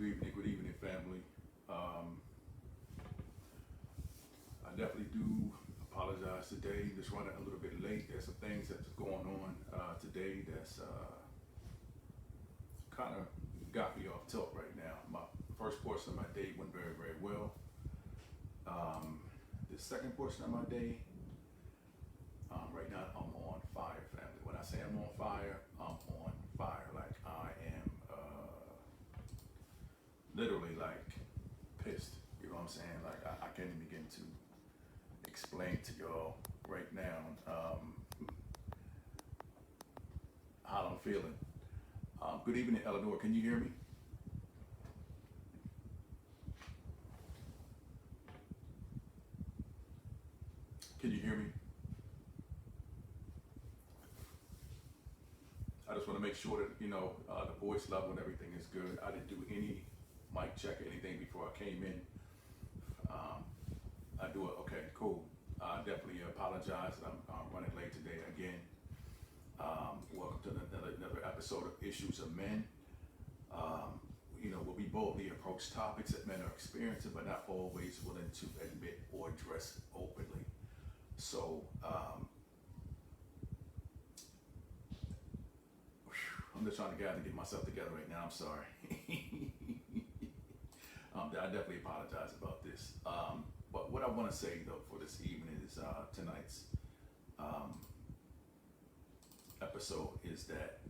Good evening, family. Um, I definitely do apologize today. Just running a little bit late. There's some things that's going on today that's kind of got me off tilt right now. My first portion of my day went very, very well. Um, the second portion of my day, right now I'm on fire, family. When I say I'm on fire, I'm on fire. Like I am literally like pissed. You know what I'm saying? Like I can't even begin to explain to y'all right now how I'm feeling. Good evening, Eleanor. Can you hear me? Can you hear me? I just want to make sure that the voice level and everything is good. I didn't do any mic check or anything before I came in. Um, I do it. Okay, cool. I definitely apologize. I'm running late today again. Welcome to another episode of Issues of Men. Where we boldly approach topics that men are experiencing, but not always willing to admit or address openly. So, I'm just trying to get myself together right now. I'm sorry. I definitely apologize about this. But what I want to say though for this evening is tonight's episode is that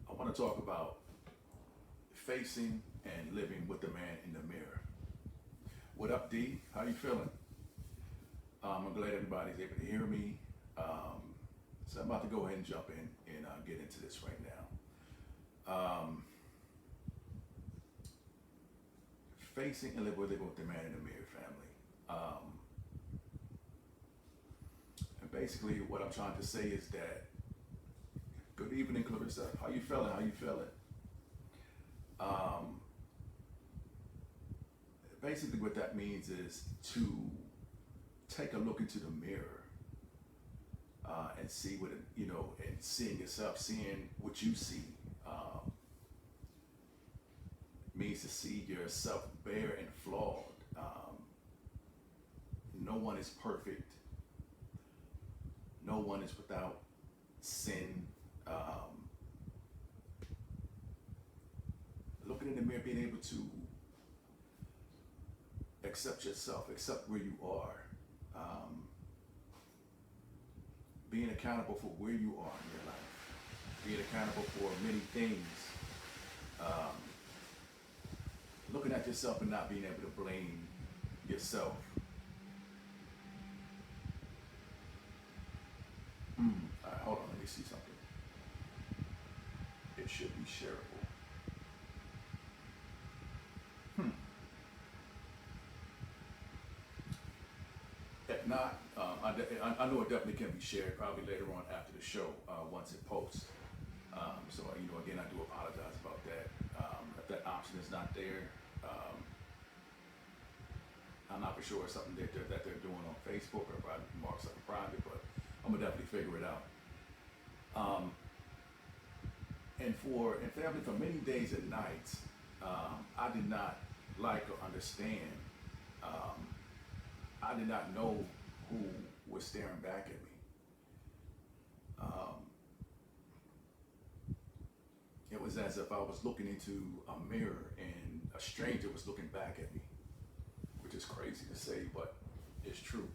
I want to talk about facing and living with the man in the mirror. What up, D? How you feeling? I'm glad everybody's able to hear me. So I'm about to go ahead and jump in and get into this right now. Facing and living with the man in the mirror, family. And basically what I'm trying to say is that, good evening, Clarissa. How you feeling? How you feeling? Basically what that means is to take a look into the mirror and see what and seeing yourself, seeing what you see, means to see yourself bare and flawed. No one is perfect. No one is without sin. Looking in the mirror, being able to accept yourself, accept where you are. Being accountable for where you are in your life, being accountable for many things, looking at yourself and not being able to blame yourself. All right, hold on, let me see something. It should be shareable. If not, I know it definitely can be shared probably later on after the show once it posts. So again, I do apologize about that. If that option is not there, I'm not for sure it's something that they're doing on Facebook or if I mark something private, but I'm gonna definitely figure it out. And family, for many days and nights, I did not like or understand. I did not know who was staring back at me. It was as if I was looking into a mirror and a stranger was looking back at me, which is crazy to say, but it's true.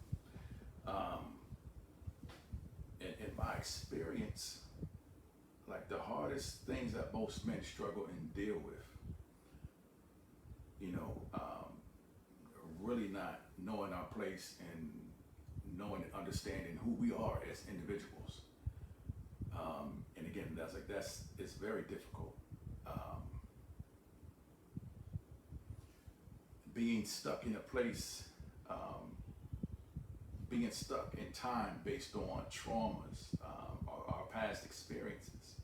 In my experience, like the hardest things that most men struggle and deal with, really not knowing our place and knowing and understanding who we are as individuals. And again, it's very difficult. Being stuck in a place, being stuck in time based on traumas, our past experiences,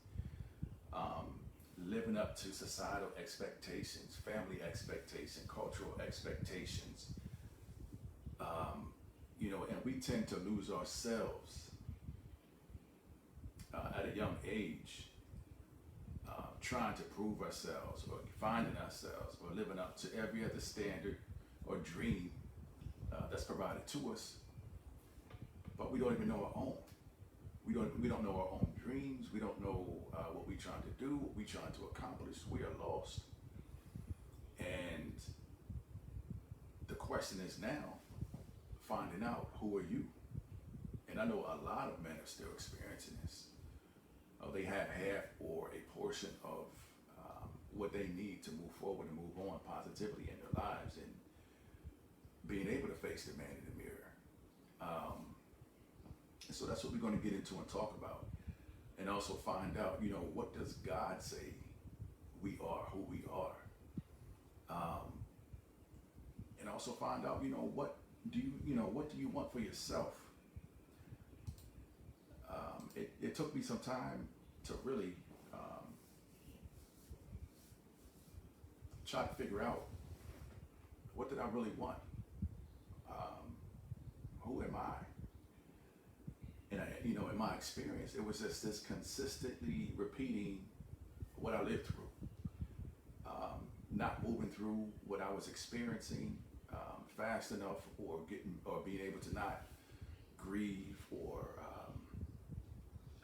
living up to societal expectations, family expectations, cultural expectations, and we tend to lose ourselves at a young age, trying to prove ourselves or finding ourselves or living up to every other standard or dream that's provided to us, but we don't even know our own. We don't know our own dreams. We don't know what we're trying to do, what we're trying to accomplish. We are lost. And the question is now, finding out who are you. And I know a lot of men are still experiencing this. They have half or a portion of what they need to move forward and move on positively in their lives, and being able to face the man in the mirror. And so that's what we're going to get into and talk about, and also find out, what does God say we are, who we are, and also find out, what do you want for yourself? It took me some time to really try to figure out, what did I really want? Who am I? And in my experience, it was just this consistently repeating what I lived through, not moving through what I was experiencing fast enough, or being able to not grieve or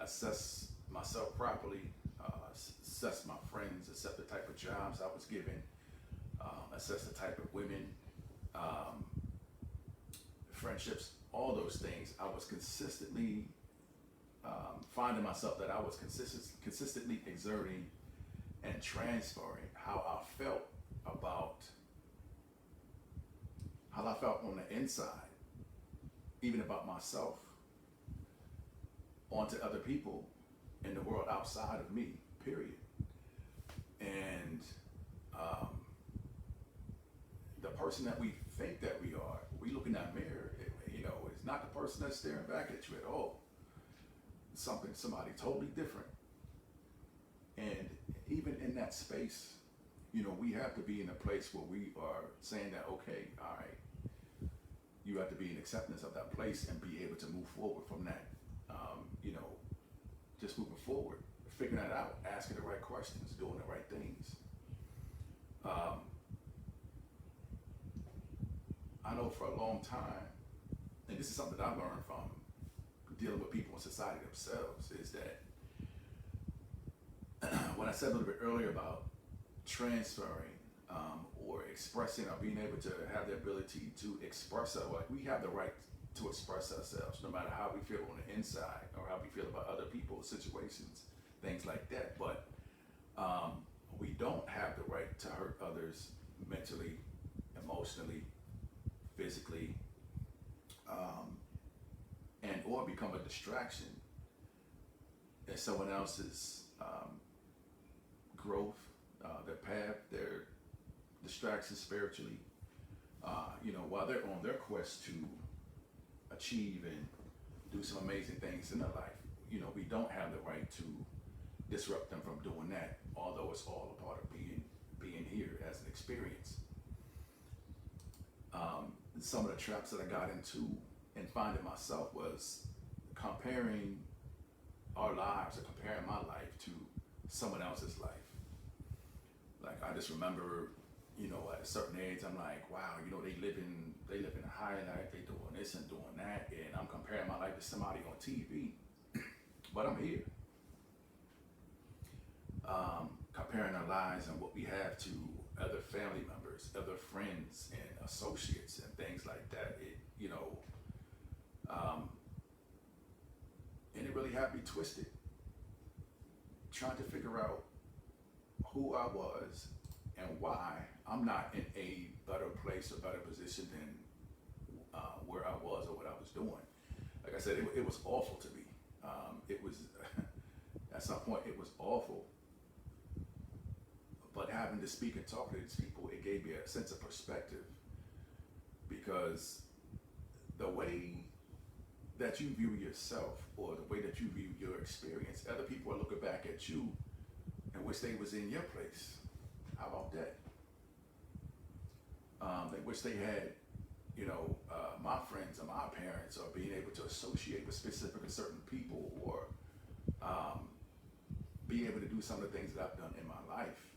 assess myself properly, assess my friends, assess the type of jobs I was given, assess the type of women, friendships, all those things. I was consistently finding myself that I was consistently exerting and transferring how I felt on the inside, even about myself, onto other people in the world outside of me, period. And the person that we think that we are, we look in that mirror, it's not the person that's staring back at you at all. It's somebody totally different. And even in that space, we have to be in a place where we are saying that, okay, all right, you have to be in acceptance of that place and be able to move forward from that. Just moving forward, figuring that out, asking the right questions, doing the right things. I know for a long time, and this is something that I learned from dealing with people in society themselves, is that when I said a little bit earlier about transferring or expressing, or being able to have the ability to express ourselves, like we have the right to express ourselves no matter how we feel on the inside or how we feel about other people, situations, things like that. But we don't have the right to hurt others mentally, emotionally, physically, and or become a distraction in someone else's growth, their path, their distraction spiritually, while they're on their quest to achieve and do some amazing things in their life. We don't have the right to disrupt them from doing that, although it's all a part of being here as an experience. Some of the traps that I got into and finding myself was comparing our lives, or comparing my life to someone else's life. Like, I just remember, at a certain age, I'm like, wow, they live in a high life, they doing this and doing that, and I'm comparing my life to somebody on TV, but I'm here. Comparing our lives and what we have to other family members, other friends and associates and things like that. And it really had me twisted, trying to figure out who I was and why I'm not in a better place or better position than where I was or what I was doing. Like I said, it was awful to me. It was, at some point, it was awful. But having to speak and talk to these people, it gave me a sense of perspective, because the way that you view yourself, or the way that you view your experience, other people are looking back at you and wish they was in your place. How about that? They wish they had, my friends or my parents, or being able to associate with specific and certain people, or be be able to do some of the things that I've done in my life,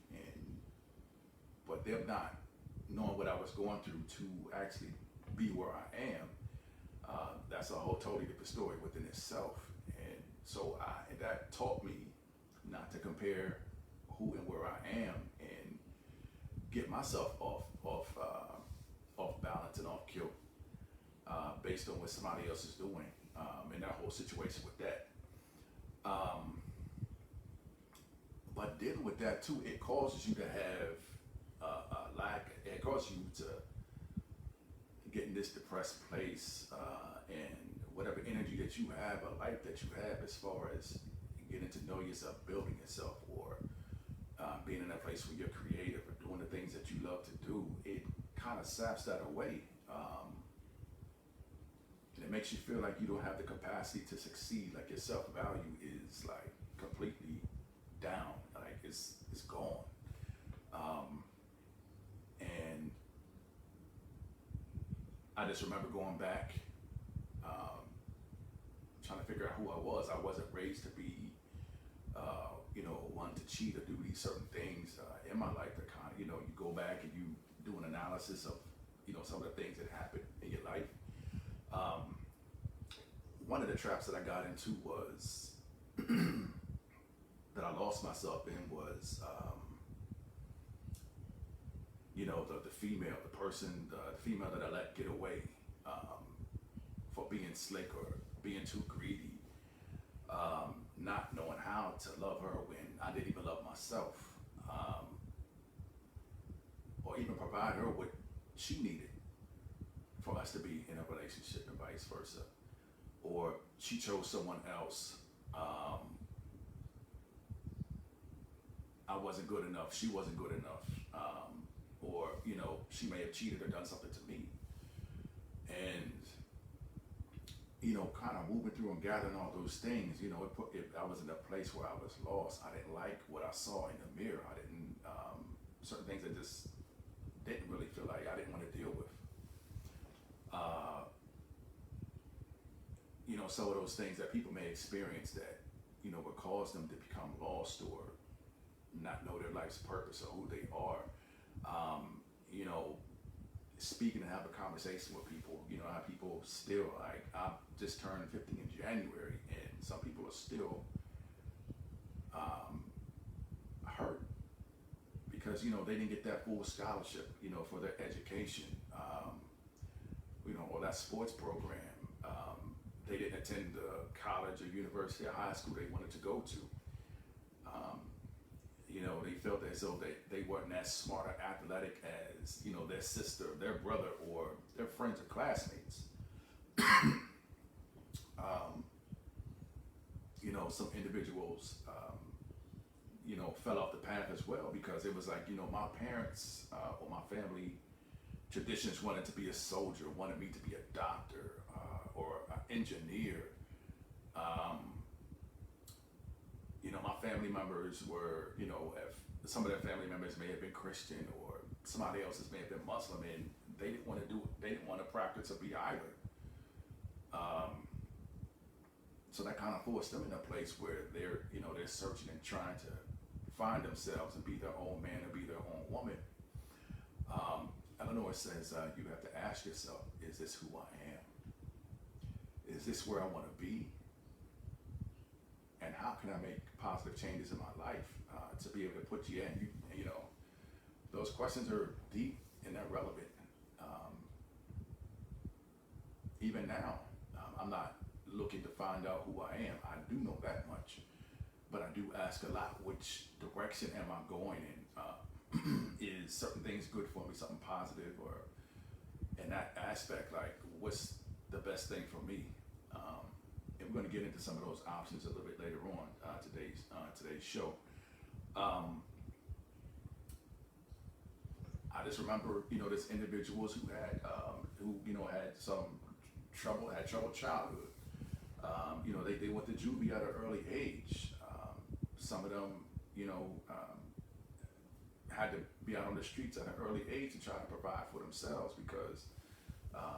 but them not knowing what I was going through to actually be where I am, that's a whole totally different story within itself. And so and that taught me not to compare who and where I am and get myself off balance and off kilt based on what somebody else is doing, and that whole situation with that. But dealing with that too, it causes you to have a lack. It causes you to get in this depressed place, and whatever energy that you have, a life that you have, as far as getting to know yourself, building yourself, or being in that place where you're creative or doing the things that you love to do, it kind of saps that away. And it makes you feel like you don't have the capacity to succeed. Like your self-value is like completely down, like it's gone. And I just remember going back, trying to figure out who I was. I wasn't raised to be, one to cheat or do these certain things in my life. That kind of, you go back and you do an analysis of, some of the things that happened in your life. One of the traps that I got into was that I lost myself in was, the female, the female that I let get away for being slick or being too greedy, not knowing how to love her when I didn't even love myself, or even provide her what she needed for us to be in a relationship, and vice versa. Or she chose someone else. I wasn't good enough. She wasn't good enough. Or she may have cheated or done something to me. And kind of moving through and gathering all those things, I was in a place where I was lost. I didn't like what I saw in the mirror. I didn't, certain things I just didn't really feel like I didn't want to deal with. Some of those things that people may experience that, would cause them to become lost or not know their life's purpose or who they are. Speaking and have a conversation with people, how people still, like, I just turned 50 in January, and some people are still hurt because, they didn't get that full scholarship, for their education, or that sports program. They didn't attend the college or university or high school they wanted to go to. They felt as though they weren't as smart or athletic as, their sister, their brother, or their friends or classmates. Some individuals, fell off the path as well because it was like, my parents or my family traditions wanted to be a soldier, wanted me to be a doctor or an engineer. My family members were, if some of their family members may have been Christian or somebody else's may have been Muslim, and they didn't want to practice or be either. So that kind of forced them in a place where they're searching and trying to find themselves and be their own man or be their own woman. Eleanor says you have to ask yourself, is this who I am? Is this where I want to be? And how can I make positive changes in my life to be able to put you in? Those questions are deep and they're relevant. Even now, I'm not looking to find out who I am. I do know that much, but I do ask a lot, which direction am I going in? Is certain things good for me, something positive, or in that aspect, like what's the best thing for me? And we're going to get into some of those options a little bit later on today's show. I just remember, there's individuals who had had some troubled childhood. They went to juvie at an early age. Some of them, had to be out on the streets at an early age to try to provide for themselves because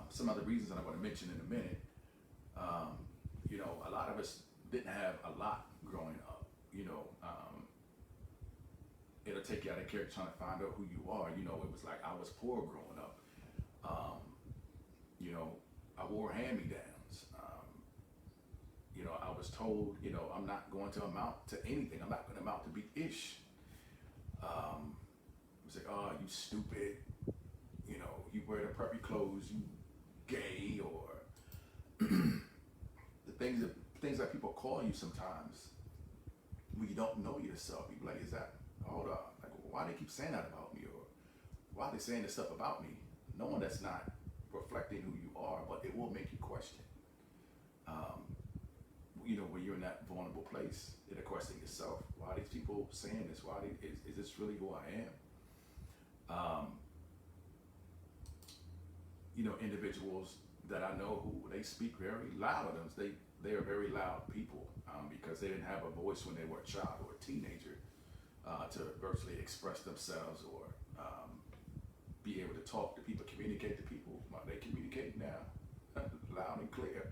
some other reasons that I'm going to mention in a minute. A lot of us didn't have a lot growing up. it'll take you out of character trying to find out who you are. You know, it was like I was poor growing up. Um, you know, I wore hand-me-downs. You know, I was told, you know, I'm not going to amount to anything. I'm not going to amount to be ish. It was like, oh, you stupid. You know, you wear the preppy clothes, you gay, or the things that people call you sometimes when you don't know yourself. You be like, is that, hold up, like, why they keep saying that about me, or why they saying this stuff about me, knowing that's not reflecting who you are, but it will make you question. You know, when you're in that vulnerable place, it'll question yourself. Why are these people saying this? Is this really who I am? You know, individuals that I know who they speak very loud. They are very loud people because they didn't have a voice when they were a child or a teenager to virtually express themselves or be able to talk to people, communicate to people. Well, they communicate now, loud and clear.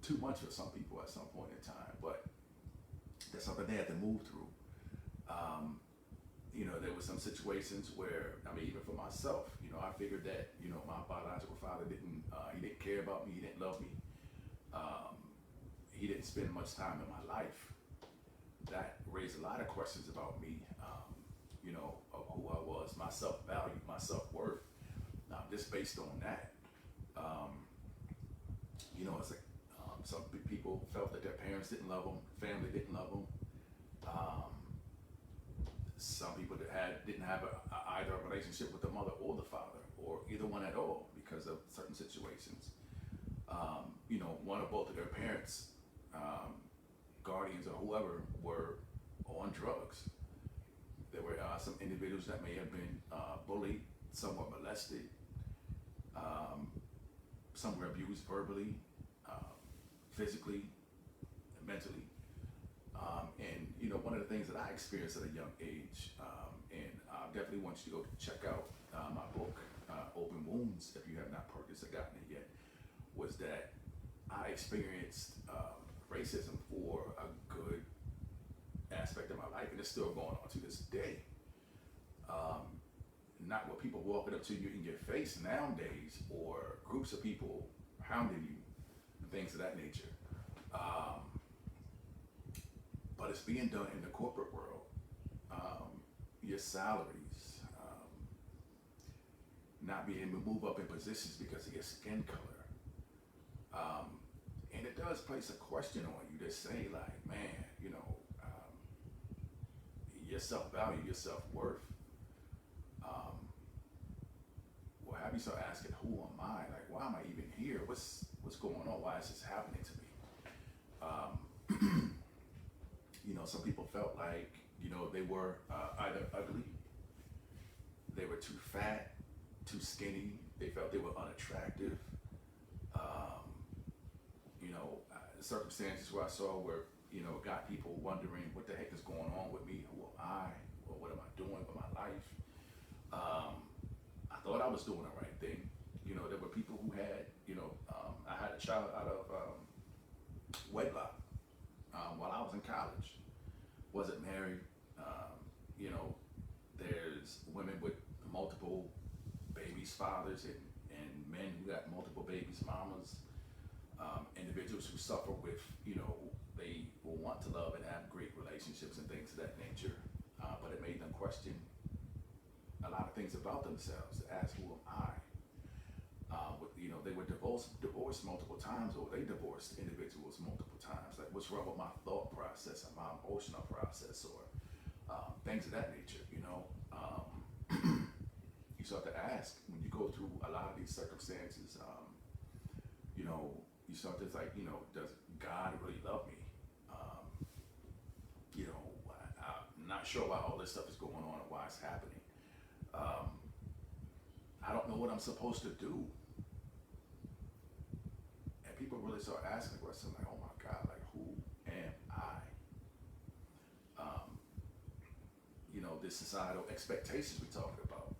Too much for some people at some point in time, but that's something they had to move through. You know, there were some situations where, I mean, even for myself, you know, I figured that, you know, my biological father he didn't care about me, he didn't love me. He didn't spend much time in my life. That raised a lot of questions about me, you know, of who I was, my self-value, my self-worth, just based on that. You know, it's like some people felt that their parents didn't love them, family didn't love them. Some people that didn't have either a relationship with the mother or the father, or either one at all, because of certain situations. You know, one or both of their parents, guardians or whoever, were on drugs. There were some individuals that may have been bullied, some were molested, some were abused verbally, physically, and mentally. And you know, one of the things that I experienced at a young age, and I definitely want you to go check out my book, Open Wounds, if you have not purchased or gotten it yet, was that I experienced racism for a good aspect of my life, and it's still going on to this day. Not with people walking up to you in your face nowadays, or groups of people hounding you, and things of that nature. But it's being done in the corporate world. Your salaries, not being able to move up in positions because of your skin color. And it does place a question on you to say, like, man, you know, your self-value, your self-worth. Well, have you start asking, who am I? Like, why am I even here? What's going on? Why is this happening to me? You know, some people felt like, you know, they were either ugly, they were too fat, too skinny, they felt they were unattractive. You know, circumstances where I saw where, you know, got people wondering what the heck is going on with me, who am I, or what am I doing with my life? I thought I was doing the right thing. You know, there were people who had, you know, I had a child out of wedlock while I was in college. Wasn't married. You know, there's women with multiple babies' fathers and men who got multiple babies' mamas. Individuals who suffer with, you know, they will want to love and have great relationships and things of that nature, but it made them question a lot of things about themselves, to ask, who am I? You know, they were divorced multiple times, or they divorced individuals multiple times. Like, what's wrong with my thought process and my emotional process, or things of that nature, you know? You start to ask, when you go through a lot of these circumstances, you know, you start to like, you know, does God really love me? You know, I'm not sure why all this stuff is going on and why it's happening. I don't know what I'm supposed to do. And people really start asking the question, like, oh my God, like, who am I? You know, this societal expectations we're talking about.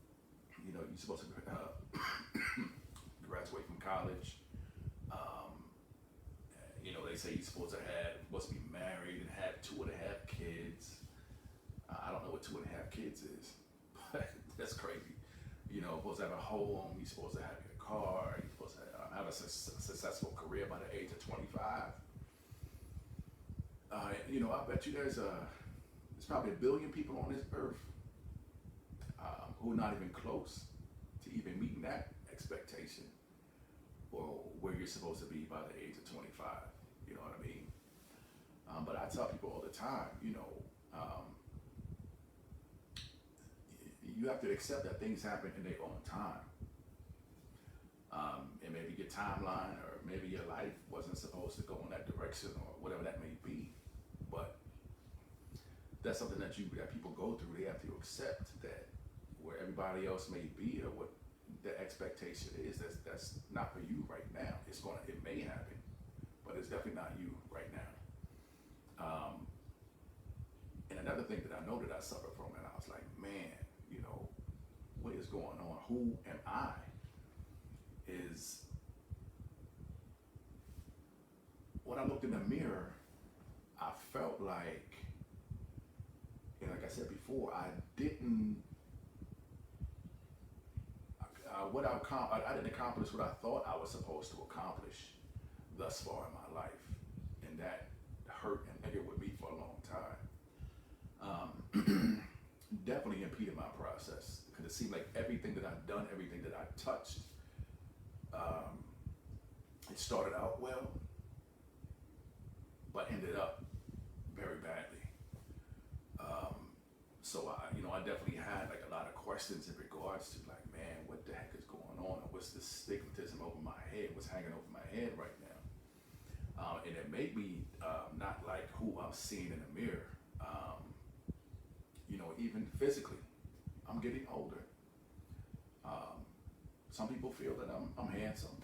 You know, you're supposed to graduate from college. You know, they say you're supposed to be married and have 2.5 kids. supposed to have a home, you're supposed to have your car, you're supposed to have a successful career by the age of 25. I bet you there's probably 1 billion people on this earth who are not even close to even meeting that expectation or where you're supposed to be by the age of 25. You know what I mean? But I tell people all the time, you have to accept that things happen in their own time. And maybe your timeline or maybe your life wasn't supposed to go in that direction or whatever that may be. But that's something that people go through. They have to accept that where everybody else may be or what the expectation is, that's not for you right now. It may happen, but it's definitely not you right now. And another thing that I know that I suffer from, and I was like, man, what is going on? Who am I? Is when I looked in the mirror, I felt like, and like I said before, I didn't accomplish what I thought I was supposed to accomplish thus far in my life, and that hurt and lingered with me for a long time. Definitely impeded my process because it seemed like everything that I've done, everything that I touched, it started out well, but ended up very badly. So I definitely had like a lot of questions in regards to like, man, what the heck is going on? Or what's this stigmatism over my head? What's hanging over my head right now? And it made me not like who I'm seeing in the mirror. Even physically, I'm getting older. Some people feel that I'm handsome.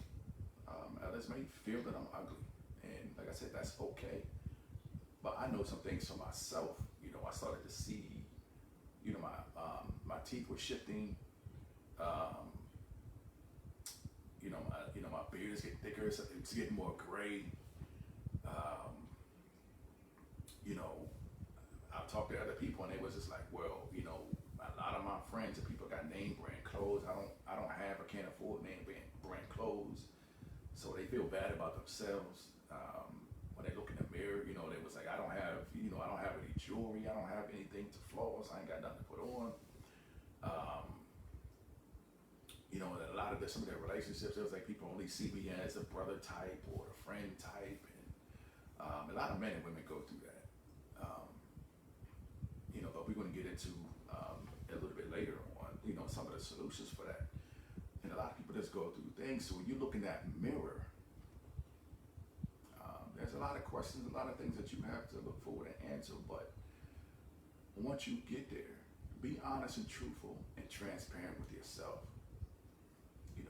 Others may feel that I'm ugly. And like I said, that's okay. But I know some things for myself. I started to see, my teeth were shifting. My beard is getting thicker. It's getting more gray. I've talked to other people, and they was just like, well, a lot of my friends and people got name brand clothes. I don't have or can't afford name brand clothes, so they feel bad about themselves. When they look in the mirror, they was like, I don't have any jewelry. I don't have anything to floss. I ain't got nothing to put on. A lot of some of their relationships, it was like people only see me as the brother type or the friend type, and a lot of men and women go through that. But we're going to get into a little bit later on, some of the solutions for that. And a lot of people just go through things. So when you look in that mirror, there's a lot of questions, a lot of things that you have to look forward and answer. But once you get there, be honest and truthful and transparent with yourself. You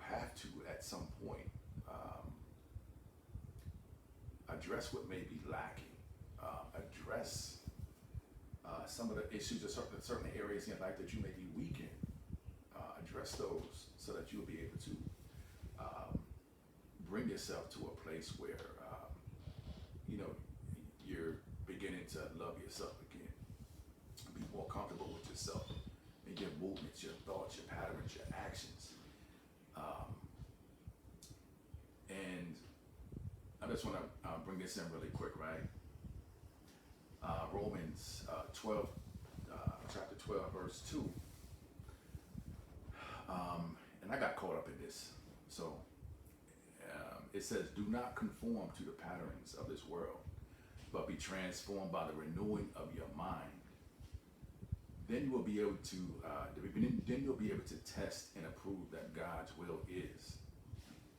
have to at some point address what may be lacking, address some of the issues or certain areas in your life that you may be weak in. Address those so that you'll be able to bring yourself to a place where you're beginning to love yourself again. Be more comfortable with yourself and your movements, your thoughts, your patterns, your actions. And I just want to bring this in really quick, right? Romans 12, chapter 12, verse 2. And I got caught up in this. So it says, do not conform to the patterns of this world, but be transformed by the renewing of your mind. Then you will be able to, then you'll be able to test and approve that God's will is,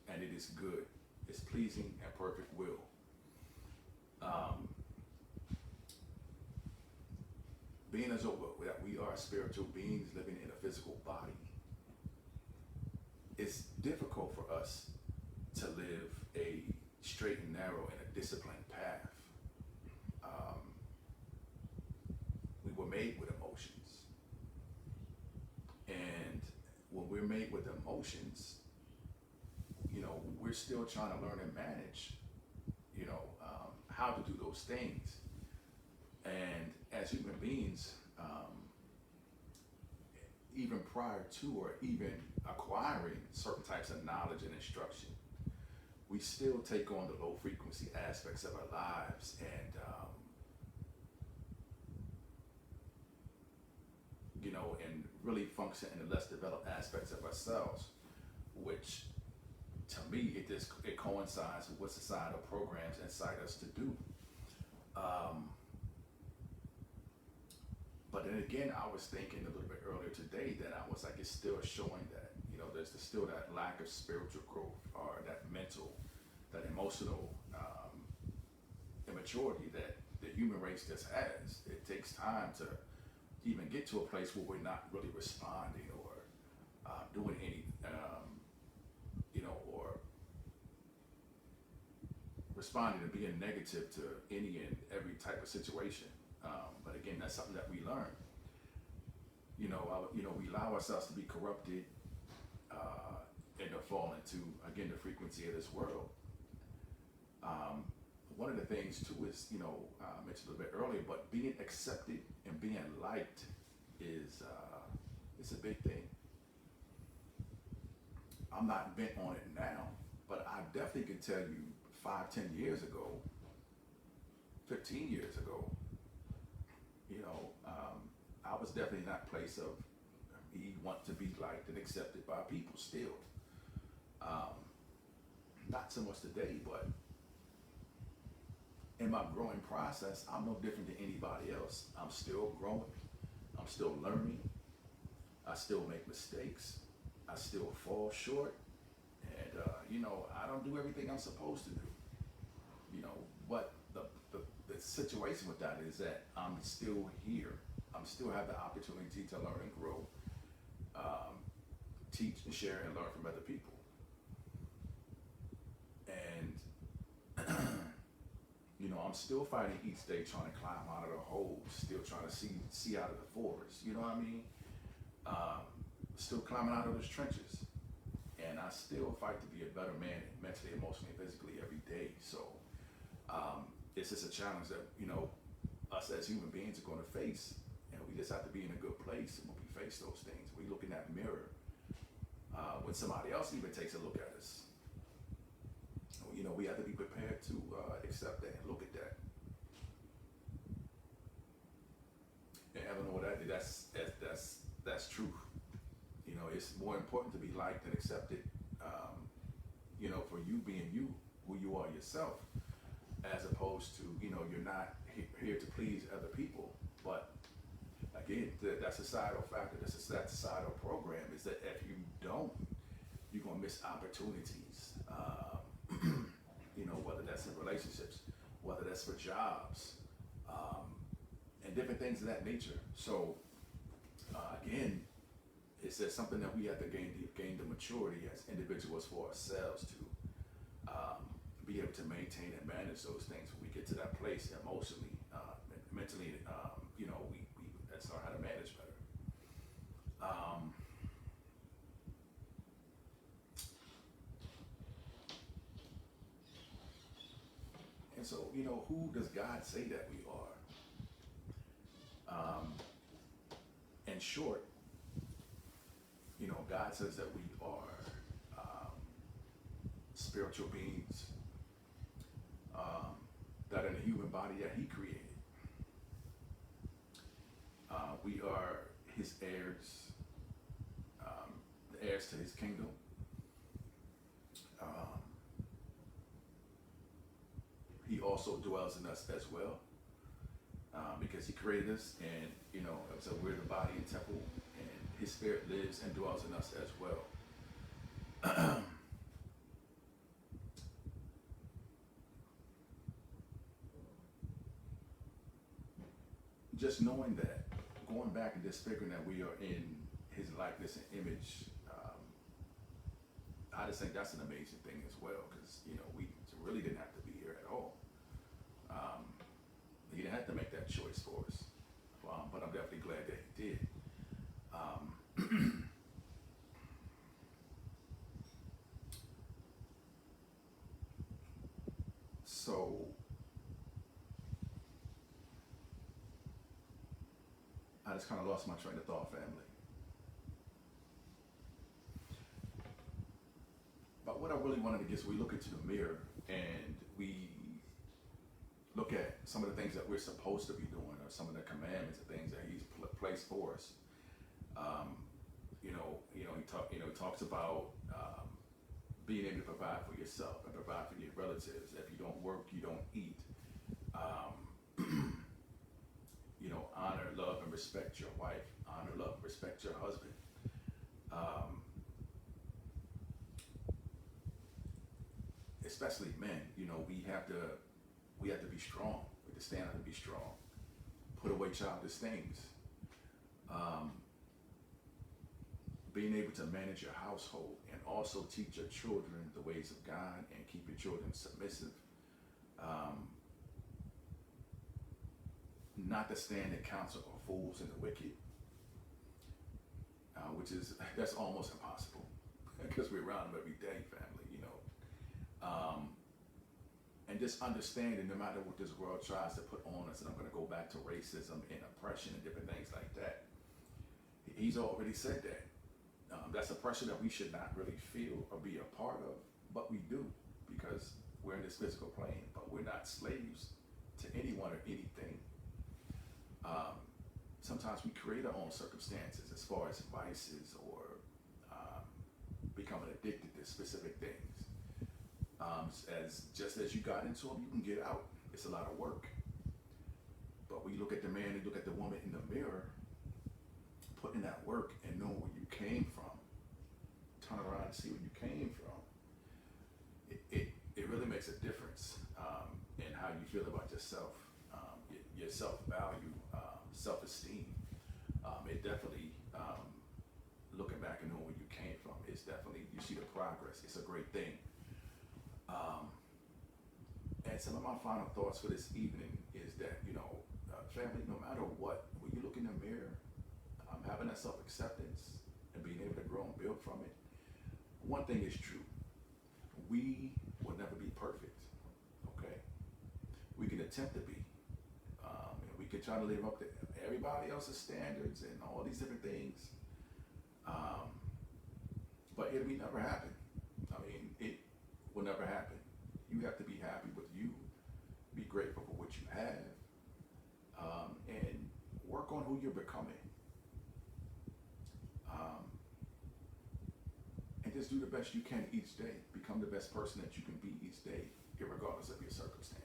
and it is good, it's pleasing and perfect will. Being as though that we are spiritual beings living in a physical body, it's difficult for us to live a straight and narrow and a disciplined path. We were made with emotions. And when we're made with emotions, we're still trying to learn and manage, how to do those things. And as human beings, even prior to or even acquiring certain types of knowledge and instruction, we still take on the low frequency aspects of our lives and, and really function in the less developed aspects of ourselves, which to me, it coincides with what societal programs incite us to do. Um, but then again, I was thinking a little bit earlier today that I was like, it's still showing that, there's still that lack of spiritual growth or that mental, that emotional immaturity that the human race just has. It takes time to even get to a place where we're not really responding or doing any, or responding to being negative to any and every type of situation. But again, that's something that we learn. We allow ourselves to be corrupted and to fall into, again, the frequency of this world. One of the things too is, I mentioned a little bit earlier, but being accepted and being liked is it's a big thing. I'm not bent on it now, but I definitely can tell you 5, 10 years ago, 15 years ago, I was definitely in that place of me want to be liked and accepted by people still. Not so much today, but in my growing process, I'm no different than anybody else. I'm still growing. I'm still learning. I still make mistakes. I still fall short. And, I don't do everything I'm supposed to do. But the situation with that is that I'm still here. I'm still have the opportunity to learn and grow, teach and share and learn from other people. And, I'm still fighting each day, trying to climb out of the hole, still trying to see out of the forest. You know what I mean? Still climbing out of those trenches. And I still fight to be a better man mentally, emotionally, and physically every day. So it's just a challenge that, us as human beings are going to face. And we just have to be in a good place when we face those things. We look in that mirror when somebody else even takes a look at us. We have to be prepared to accept that and look at that. And having all that, that's truth. It's more important to be liked and accepted, for you being you, who you are yourself, as opposed to, you're not here to please other people. But again, that societal factor, that societal program is that if you don't, you're going to miss opportunities, whether that's in relationships, whether that's for jobs, and different things of that nature. So again, it's just something that we have to gain the maturity as individuals for ourselves to be able to maintain and manage those things when we get to that place emotionally, mentally. We that's learn how to manage better. And so, who does God say that we are? In short, God says that we are spiritual beings that in a human body that He created. We are His heirs, the heirs to His kingdom. He also dwells in us as well, because He created us, and so we're the body and temple, and His Spirit lives and dwells in us as well. Just knowing that, going back and just figuring that we are in His likeness and image, I just think that's an amazing thing as well, because we really didn't have to be here at all. He didn't have to make that choice for us, but I'm definitely glad that He did. So I just kind of lost my train of thought, family. really wanted to get, so we look into the mirror and we look at some of the things that we're supposed to be doing, or some of the commandments and things that He's placed for us. Um, he talks about being able to provide for yourself and provide for your relatives. If you don't work, you don't eat. Honor, love, and respect your wife. Honor, love, and respect your husband. Especially men, we have to be strong. We have to stand up and be strong. Put away childish things. Being able to manage your household and also teach your children the ways of God and keep your children submissive. Not to stand in counsel of fools and the wicked, that's almost impossible because we're around them every day, family. And just understanding no matter what this world tries to put on us, and I'm going to go back to racism and oppression and different things like that. He's already said that. That's oppression that we should not really feel or be a part of, but we do because we're in this physical plane, but we're not slaves to anyone or anything. Sometimes we create our own circumstances as far as vices or becoming addicted to specific things. Just as you got into them, you can get out. It's a lot of work. But when you look at the man and look at the woman in the mirror, putting that work and knowing where you came from, turn around and see where you came from, it really makes a difference in how you feel about yourself, your self-value, self-esteem. It definitely, looking back and knowing where you came from, it's definitely, you see the progress. It's a great thing. And some of my final thoughts for this evening is that, family, no matter what, when you look in the mirror, having that self-acceptance and being able to grow and build from it, one thing is true. We will never be perfect, okay? We can attempt to be. And we can try to live up to everybody else's standards and all these different things. But it'll never happen. It will never happen. You have to be happy with you, be grateful for what you have, and work on who you're becoming. And just do the best you can each day. Become the best person that you can be each day, regardless of your circumstance.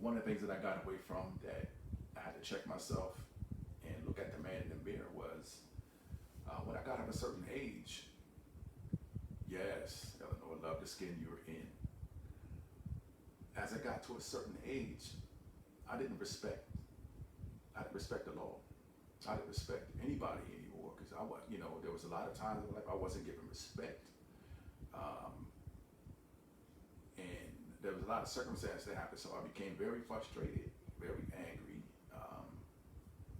One of the things that I got away from that I had to check myself and look at the man in the mirror was when I got of a certain age. Yes, Eleanor, love the skin you were in. As I got to a certain age, I didn't respect the law. I didn't respect anybody anymore because there was a lot of times in my life I wasn't given respect. And there was a lot of circumstances that happened, so I became very frustrated, very angry,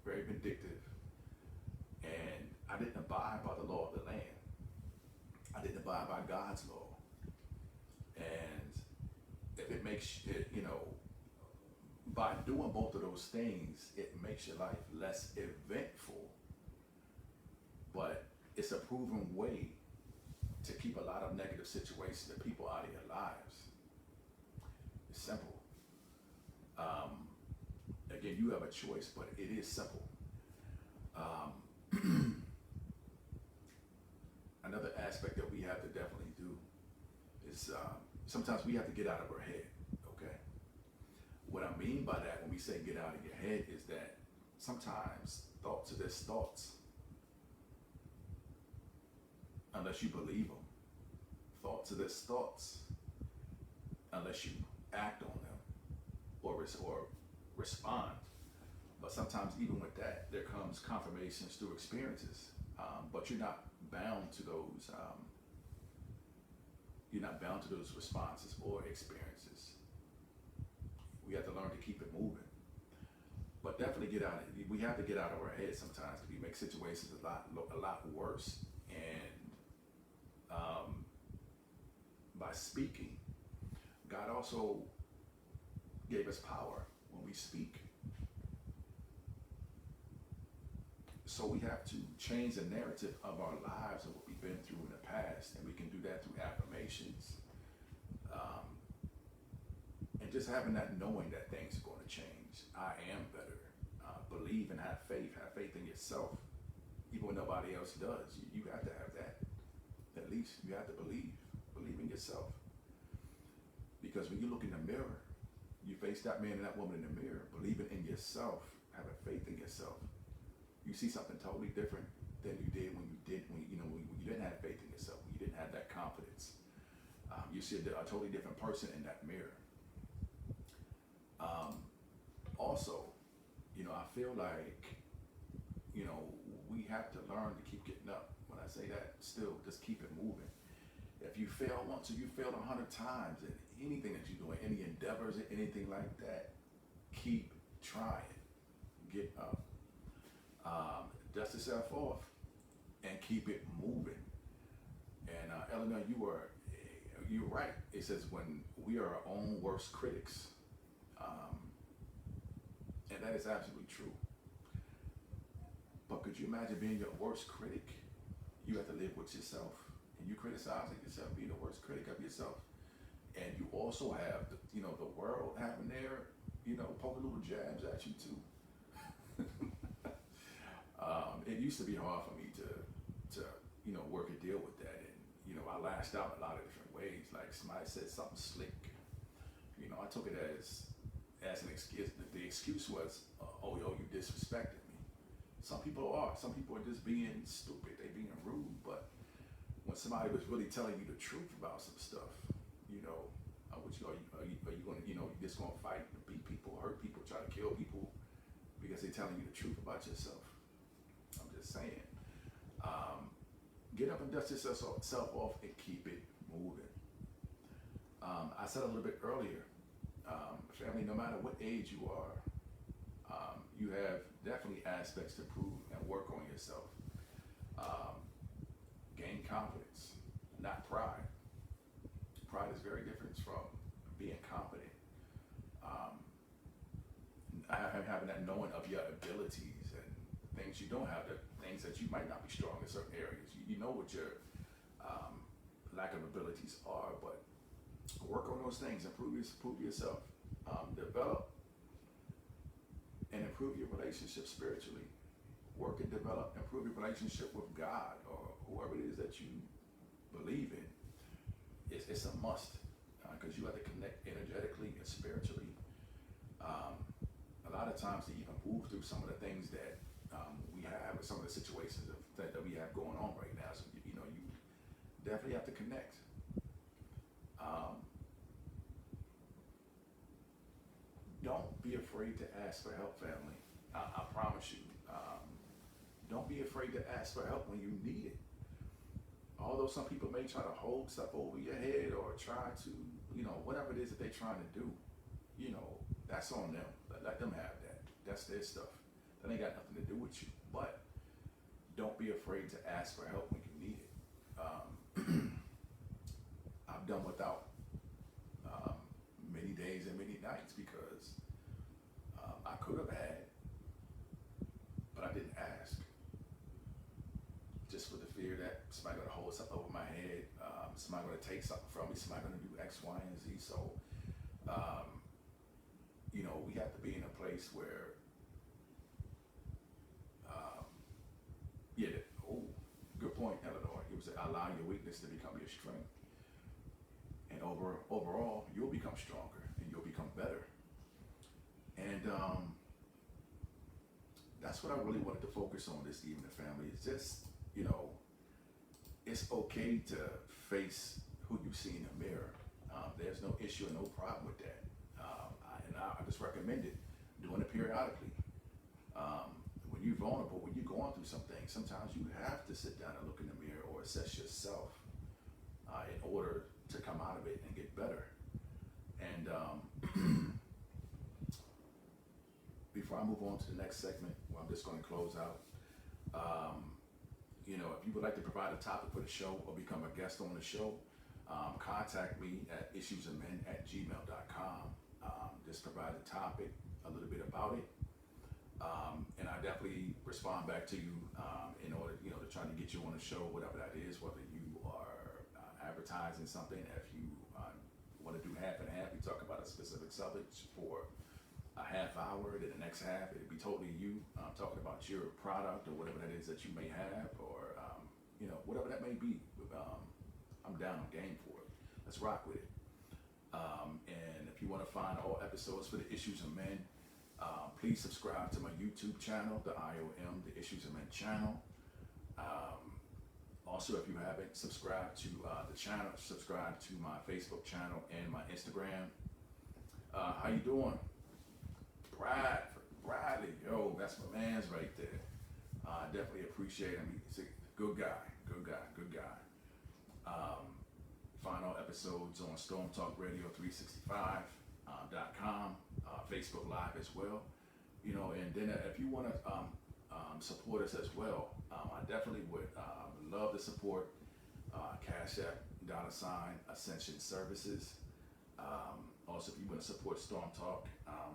very vindictive, and I didn't abide by the law of the land. I didn't abide by God's law. And if it makes it, by doing both of those things, it makes your life less eventful, but it's a proven way to keep a lot of negative situations and people out of your lives. It's simple. Again, you have a choice, but it is simple. Another aspect that we have to definitely do is sometimes we have to get out of our head, okay? What I mean by that when we say get out of your head is that sometimes thoughts are just thoughts. Unless you believe them. Thoughts are just thoughts. Unless you act on them or respond. But sometimes even with that, there comes confirmations through experiences. But you're not bound to those. You're not bound to those responses or experiences. We have to learn to keep it moving. But definitely we have to get out of our head sometimes because we make situations a lot worse. And by speaking, God also gave us power when we speak. So we have to change the narrative of our lives and what we've been through in the past, and we can do that through affirmations, um, and just having that knowing that things are going to change. I am better. Believe and have faith. Have faith in yourself, even when nobody else does. You have to have that. At least you have to believe. Believe in yourself. Because when you look in the mirror, you face that man and that woman in the mirror, believing in yourself, having faith in yourself. You see something totally different than you did when you didn't have faith in yourself, when you didn't have that confidence. You see a totally different person in that mirror. Also, I feel like, we have to learn to keep getting up. When I say that, still just keep it moving. If you fail once or you failed 100 times in anything that you're doing, any endeavors or anything like that, keep trying. Get up. Dust yourself off and keep it moving. And Eleanor, you're right. It says when we are our own worst critics, and that is absolutely true. But could you imagine being your worst critic? You have to live with yourself, and you criticizing yourself, being the worst critic of yourself. And you also have the world having their poking little jabs at you too. It used to be hard for me to work and deal with that, and I lashed out a lot of different ways. Like somebody said something slick, I took it as an excuse. The excuse was, oh yo, you disrespected me. Some people are just being stupid. They being rude. But when somebody was really telling you the truth about some stuff, are you going to you just going to fight, beat people, hurt people, try to kill people because they're telling you the truth about yourself? I'm just saying. Get up and dust yourself off and keep it moving. I said a little bit earlier, family, no matter what age you are, you have definitely aspects to prove and work on yourself. Gain confidence, not pride. Pride is very different from being confident. Having that knowing of your abilities and things you don't have, the things that you might not be strong in certain areas. You know what your lack of abilities are, but work on those things, improve yourself, develop and improve your relationship spiritually. Work and develop, improve your relationship with God or whoever it is that you believe in. It's a must because you have to connect energetically and spiritually. A lot of times to even move through some of the things that we have, or some of the situations that we have going on right now. So you definitely have to connect. Don't be afraid to ask for help, family. I promise you. Don't be afraid to ask for help when you need it. Although some people may try to hold stuff over your head or try to, whatever it is that they're trying to do, that's on them. Let them have that. That's their stuff. That ain't got nothing to do with you. But don't be afraid to ask for help when you need it. I've done without many days and many nights because I could have had, but I didn't ask. Just for the fear that somebody gonna hold something over my head, somebody gonna take something from me, somebody gonna do X, Y, and Z. So, we have to be in a place where, good point, Eleanor. It was allowing your weakness to become your strength, and overall, you'll become stronger and you'll become better. And that's what I really wanted to focus on this evening, family. It's just, it's okay to face who you see in the mirror. There's no issue and no problem with that. I just recommend it, doing it periodically. When you're vulnerable, when you're going through something, sometimes you have to sit down and look in the mirror or assess yourself in order to come out of it and get better. And before I move on to the next segment, I'm just going to close out. If you would like to provide a topic for the show or become a guest on the show, contact me at issuesandmen@gmail.com. Just provide a topic, a little bit about it, and I definitely respond back to you in order, to try to get you on the show, whatever that is, whether you are advertising something. If you want to do half and half, we talk about a specific subject for a half hour, then the next half, it'd be totally you talking about your product or whatever that is that you may have, or, whatever that may be. I'm down on game for it. Let's rock with it. And if you want to find all episodes for the Issues of Men, please subscribe to my YouTube channel, the I.O.M, the Issues of Men channel. Also, if you haven't subscribed to the channel, subscribe to my Facebook channel and my Instagram. How you doing? Bradley, yo, that's my man's right there. Definitely appreciate him. He's a good guy. Find all episodes on StormTalkRadio365.com, Facebook Live as well. And then if you want to support us as well, I definitely would love the support. Cash App, $Ascension Services. Also, if you want to support Storm Talk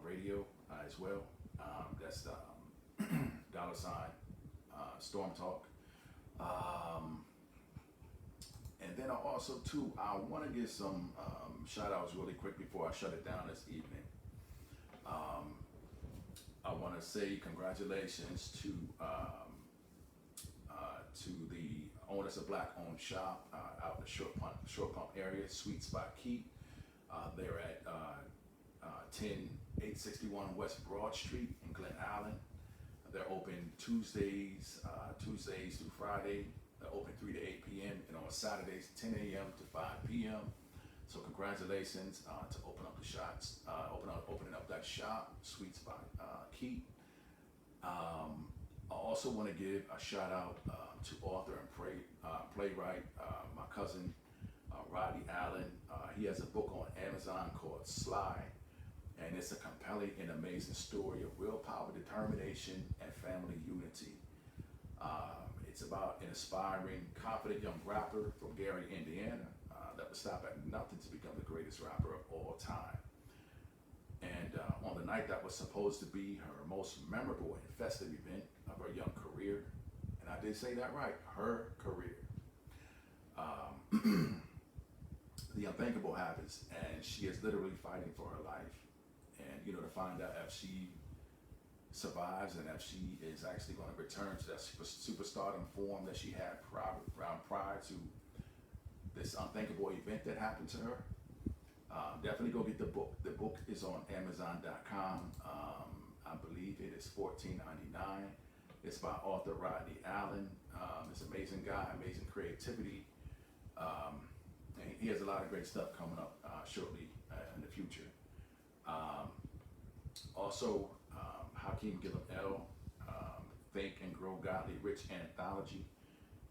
Radio as well, that's $Storm Talk. And then I want to give some shout outs really quick before I shut it down this evening. I want to say congratulations to the owners of Black Owned Shop out in the Short Pump area, Sweet Spot Key. They're at 10861 West Broad Street in Glen Allen. They're open Tuesdays through Friday. They're open 3 to 8 p.m. and on Saturdays 10 a.m. to 5 p.m. So congratulations to opening up that shop, Sweet Spot Key. I also want to give a shout out to author and playwright, my cousin Rodney Allen. He has a book on Amazon called Sly, and it's a compelling and amazing story of willpower, determination, and family unity. It's about an aspiring, confident young rapper from Gary, Indiana, that would stop at nothing to become the greatest rapper of all time. And on the night that was supposed to be her most memorable and festive event of her young career, and I did say that right, her career, the unthinkable happens, and she is literally fighting for her life. And to find out if she survives and if she is actually going to return to that superstardom form that she had prior to this unthinkable event that happened to her. Definitely go get the book. The book is on Amazon.com. I believe it is $14.99. It's by author Rodney Allen. It's an amazing guy, amazing creativity. And he has a lot of great stuff coming up shortly in the future. Also, Hakeem Gillum L. Think and Grow Godly Rich Anthology,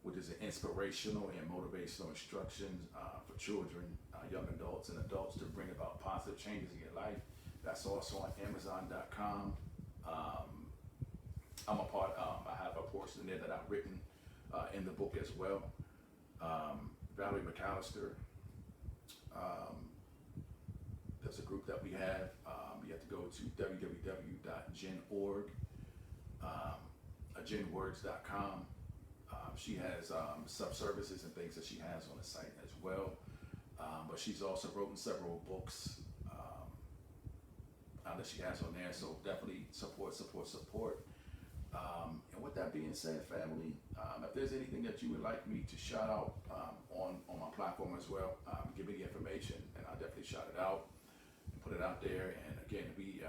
which is an inspirational and motivational instructions for children, young adults, and adults to bring about positive changes in your life. That's also on Amazon.com. I have a portion there that I've written in the book as well. Valerie McAllister. There's a group that we have. You have to go to genwords.com. She has sub-services and things that she has on the site as well. But she's also written several books that she has on there. So definitely support. And with that being said, family, if there's anything that you would like me to shout out on my platform as well, give me the information and I'll definitely shout it out and put it out there. And again, we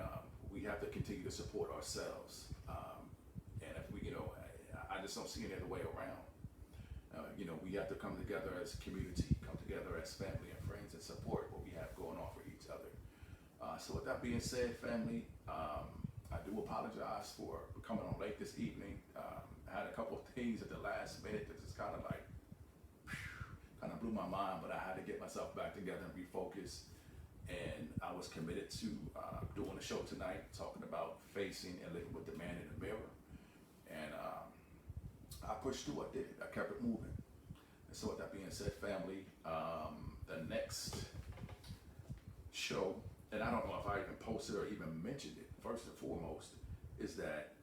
have to continue to support ourselves. And if we, I just don't see any other way around. We have to come together as a community, come together as family and friends and support what we have going on for each other. So with that being said, family, I do apologize for coming on late this evening. I had a couple of things at the last minute that just kind of blew my mind, but I had to get myself back together and refocus. And I was committed to doing a show tonight, talking about facing and living with the man in the mirror. And I pushed through, I did it, I kept it moving. And so with that being said, family, the next show, and I don't know if I even posted or even mentioned it, first and foremost, is that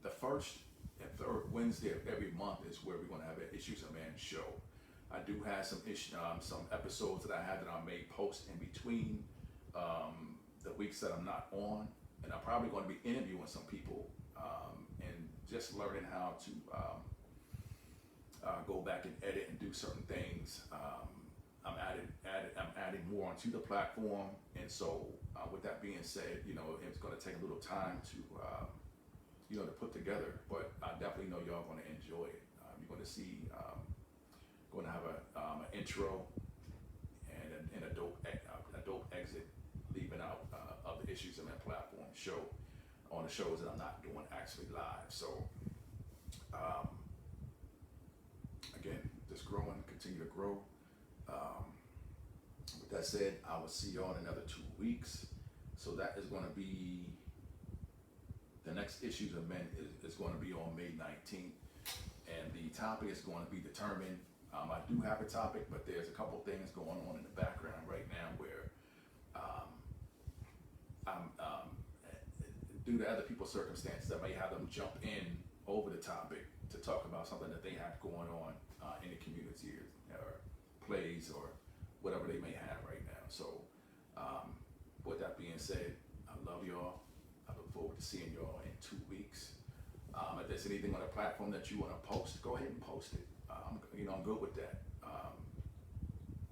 the first and third Wednesday of every month is where we're going to have an Issues of Man show. I do have some episodes that I have that I may post in between the weeks that I'm not on, and I'm probably going to be interviewing some people and just learning how to go back and edit and do certain things. I'm adding more onto the platform, and so with that being said, it's going to take a little time to to put together, but I definitely know y'all going to enjoy it. You're going to see, going to have an intro and a dope exit, leaving out of the Issues of Man platform show on the shows that I'm not doing actually live. So again, just growing, continue to grow. With that said, I will see y'all in another 2 weeks. So that is going to be the next Issues of Men is going to be on May 19th, and the topic is going to be determined. I do have a topic, but there's a couple things going on in the background right now where I'm due to other people's circumstances, I may have them jump in over the topic to talk about something that they have going on in the community or plays or whatever they may have right now. So with that being said, I love y'all. I look forward to seeing y'all in 2 weeks. If there's anything on the platform that you want to post, go ahead and post it. I'm good with that.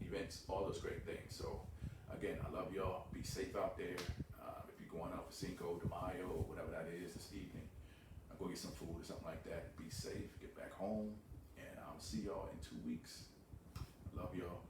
Events, all those great things. So again, I love y'all. Be safe out there. If you're going out for Cinco de Mayo, whatever that is this evening, go get some food or something like that. Be safe. Get back home, and I'll see y'all in 2 weeks. I love y'all.